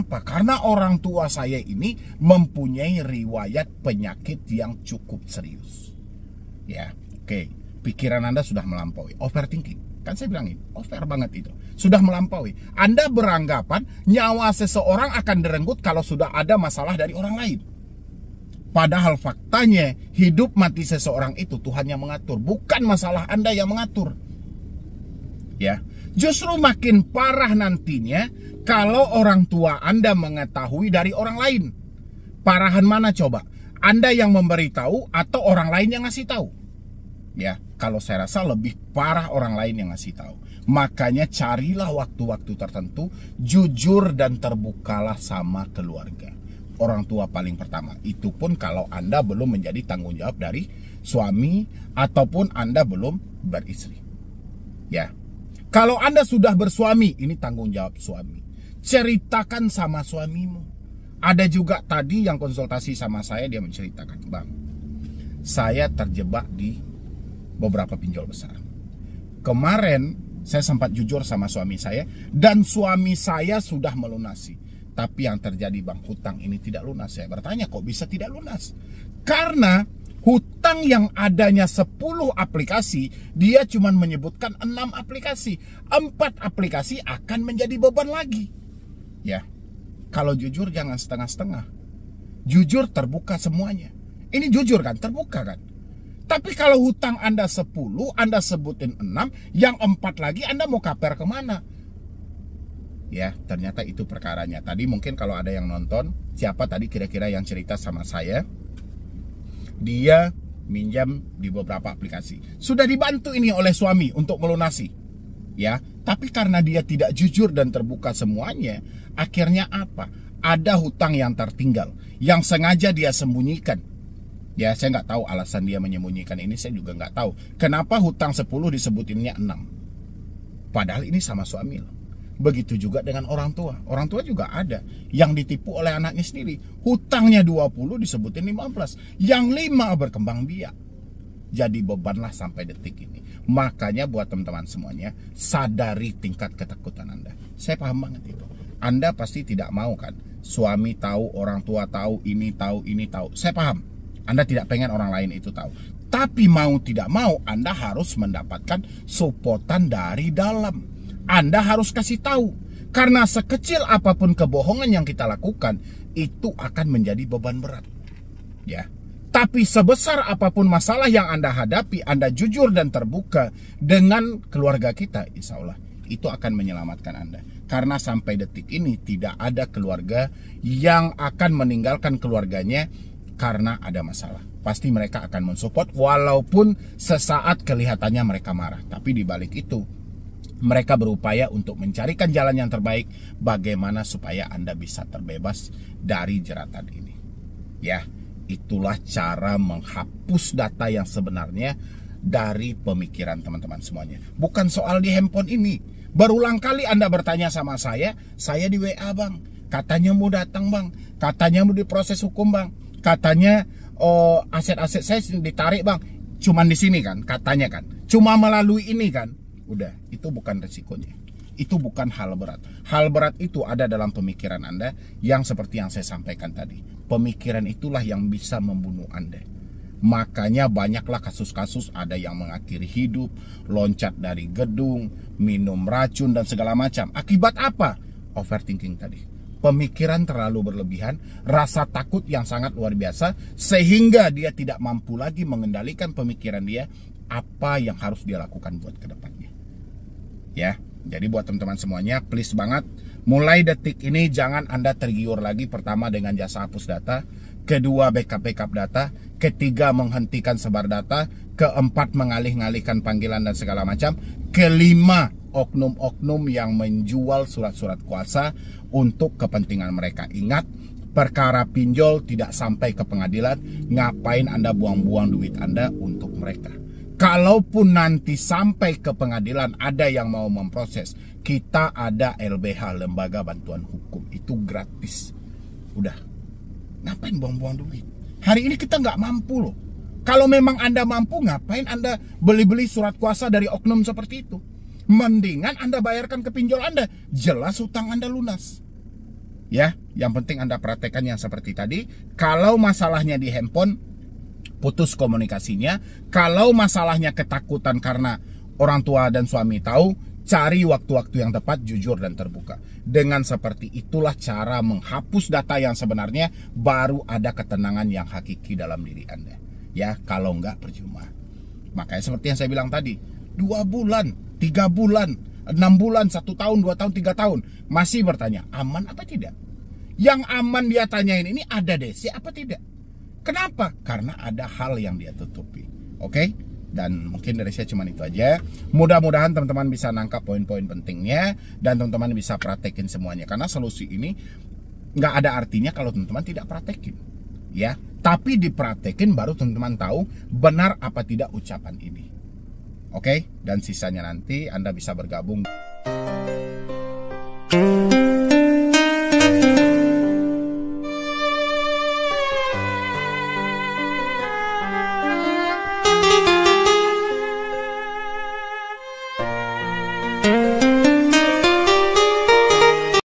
Kenapa? Karena orang tua saya ini mempunyai riwayat penyakit yang cukup serius. Ya, oke. Pikiran Anda sudah melampaui. Overthinking. Kan saya bilang ini, over banget itu. Sudah melampaui. Anda beranggapan nyawa seseorang akan direnggut kalau sudah ada masalah dari orang lain. Padahal faktanya hidup mati seseorang itu Tuhan yang mengatur, bukan masalah Anda yang mengatur. Ya, justru makin parah nantinya kalau orang tua Anda mengetahui dari orang lain. Parahan mana coba? Anda yang memberitahu atau orang lain yang ngasih tahu? Ya, kalau saya rasa lebih parah orang lain yang ngasih tahu. Makanya carilah waktu-waktu tertentu, jujur dan terbukalah sama keluarga. Orang tua paling pertama. Itu pun kalau Anda belum menjadi tanggung jawab dari suami ataupun Anda belum beristri. Ya. Kalau Anda sudah bersuami, ini tanggung jawab suami. Ceritakan sama suamimu. Ada juga tadi yang konsultasi sama saya, dia menceritakan, "Bang, saya terjebak di beberapa pinjol besar. Kemarin saya sempat jujur sama suami saya dan suami saya sudah melunasi. Tapi yang terjadi, Bang, hutang ini tidak lunas." Saya bertanya, kok bisa tidak lunas? Karena hutang yang adanya 10 aplikasi, dia cuma menyebutkan 6 aplikasi. 4 aplikasi akan menjadi beban lagi. Ya, kalau jujur jangan setengah-setengah. Jujur terbuka semuanya. Ini jujur kan, terbuka kan. Tapi kalau hutang Anda 10, Anda sebutin 6, yang 4 lagi Anda mau kaper kemana? Ya, ternyata itu perkaranya. Tadi mungkin kalau ada yang nonton, siapa tadi kira-kira yang cerita sama saya, dia minjam di beberapa aplikasi. Sudah dibantu ini oleh suami untuk melunasi. Ya, tapi karena dia tidak jujur dan terbuka semuanya, akhirnya apa? Ada hutang yang tertinggal, yang sengaja dia sembunyikan. Ya, saya nggak tahu alasan dia menyembunyikan ini, saya juga nggak tahu. Kenapa hutang 10 disebutinnya 6? Padahal ini sama suami loh. Begitu juga dengan orang tua. Orang tua juga ada yang ditipu oleh anaknya sendiri. Hutangnya 20 disebutin 15. Yang 5 berkembang biak. Jadi bebanlah sampai detik ini. Makanya buat teman-teman semuanya, sadari tingkat ketakutan Anda. Saya paham banget itu. Anda pasti tidak mau kan, suami tahu, orang tua tahu, ini tahu, ini tahu. Saya paham. Anda tidak pengen orang lain itu tahu. Tapi mau tidak mau, Anda harus mendapatkan supportan dari dalam. Anda harus kasih tahu. Karena sekecil apapun kebohongan yang kita lakukan, itu akan menjadi beban berat. Ya. Tapi sebesar apapun masalah yang Anda hadapi, Anda jujur dan terbuka dengan keluarga kita, insya Allah itu akan menyelamatkan Anda. Karena sampai detik ini tidak ada keluarga yang akan meninggalkan keluarganya karena ada masalah. Pasti mereka akan mensupport walaupun sesaat kelihatannya mereka marah. Tapi di balik itu mereka berupaya untuk mencarikan jalan yang terbaik bagaimana supaya Anda bisa terbebas dari jeratan ini. Ya, itulah cara menghapus data yang sebenarnya dari pemikiran teman-teman semuanya. Bukan soal di handphone ini. Berulang kali Anda bertanya sama saya di WA, Bang. Katanya mau datang, Bang. Katanya mau diproses hukum, Bang. Katanya aset-aset saya ditarik, Bang. Cuman di sini kan, katanya kan. Cuma melalui ini kan. Udah, itu bukan resikonya. Itu bukan hal berat. Hal berat itu ada dalam pemikiran Anda yang seperti yang saya sampaikan tadi. Pemikiran itulah yang bisa membunuh Anda. Makanya banyaklah kasus-kasus ada yang mengakhiri hidup, loncat dari gedung, minum racun dan segala macam. Akibat apa? Overthinking tadi. Pemikiran terlalu berlebihan, rasa takut yang sangat luar biasa, sehingga dia tidak mampu lagi mengendalikan pemikiran dia apa yang harus dia lakukan buat kedepannya. Ya, jadi buat teman-teman semuanya, please banget, mulai detik ini jangan Anda tergiur lagi. Pertama dengan jasa hapus data, kedua backup data, ketiga menghentikan sebar data, keempat mengalih-alihkan panggilan dan segala macam, kelima oknum-oknum yang menjual surat-surat kuasa untuk kepentingan mereka. Ingat, perkara pinjol tidak sampai ke pengadilan, ngapain Anda buang-buang duit Anda untuk mereka? Kalaupun nanti sampai ke pengadilan ada yang mau memproses, kita ada LBH, Lembaga Bantuan Hukum, itu gratis. Udah, ngapain buang-buang duit? Hari ini kita nggak mampu loh. Kalau memang Anda mampu, ngapain Anda beli-beli surat kuasa dari oknum seperti itu? Mendingan Anda bayarkan ke pinjol Anda, jelas hutang Anda lunas. Ya, yang penting Anda praktekkan yang seperti tadi. Kalau masalahnya di handphone, putus komunikasinya. Kalau masalahnya ketakutan karena orang tua dan suami tahu, cari waktu-waktu yang tepat, jujur dan terbuka. Dengan seperti itulah cara menghapus data yang sebenarnya, baru ada ketenangan yang hakiki dalam diri Anda. Ya, kalau enggak percuma. Makanya seperti yang saya bilang tadi, 2 bulan, 3 bulan, 6 bulan, 1 tahun, 2 tahun, 3 tahun, masih bertanya, aman apa tidak? Yang aman dia tanyain ini ada DC apa tidak? Kenapa? Karena ada hal yang dia tutupi. Oke? Dan mungkin dari saya cuma itu aja. Mudah-mudahan teman-teman bisa nangkap poin-poin pentingnya dan teman-teman bisa praktekin semuanya. Karena solusi ini nggak ada artinya kalau teman-teman tidak praktekin. Ya, tapi dipraktekin baru teman-teman tahu benar apa tidak ucapan ini. Oke? Dan sisanya nanti Anda bisa bergabung.